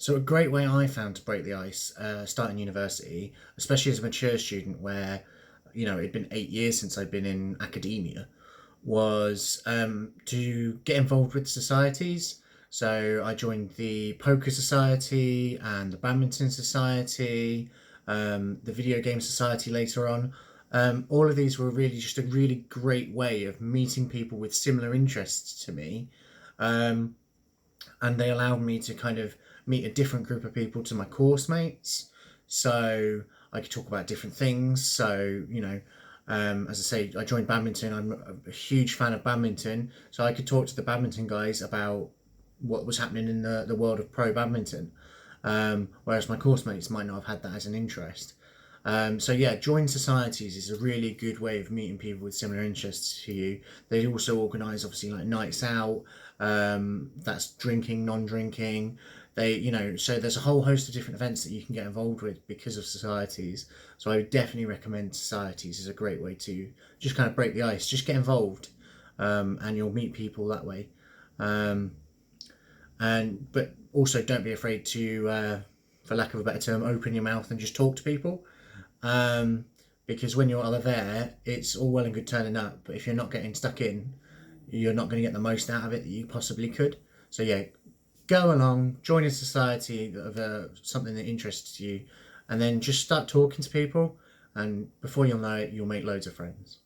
So a great way I found to break the ice, starting university, especially as a mature student, where it'd been 8 years since I'd been in academia, was to get involved with societies. So I joined the poker society and the badminton society, the video game society later on. All of these were really just a really great way of meeting people with similar interests to me, um, and they allowed me to kind of meet a different group of people to my course mates. So I could talk about different things. So, as I say, I joined badminton. I'm a huge fan of badminton. So I could talk to the badminton guys about what was happening in the world of pro badminton. Whereas my course mates might not have had that as an interest. So yeah, join societies is a really good way of meeting people with similar interests to you. They also organise obviously like nights out. That's drinking, non-drinking. So there's a whole host of different events that you can get involved with because of societies. So I would definitely recommend societies as a great way to just kind of break the ice. Just get involved, and you'll meet people that way. Um, but also don't be afraid to, for lack of a better term, open your mouth and just talk to people, um, because when you're there, it's all well and good turning up, but if you're not getting stuck in, you're not going to get the most out of it that you possibly could. So yeah, go along, join a society of something that interests you, and then just start talking to people, and before you'll know it, you'll make loads of friends.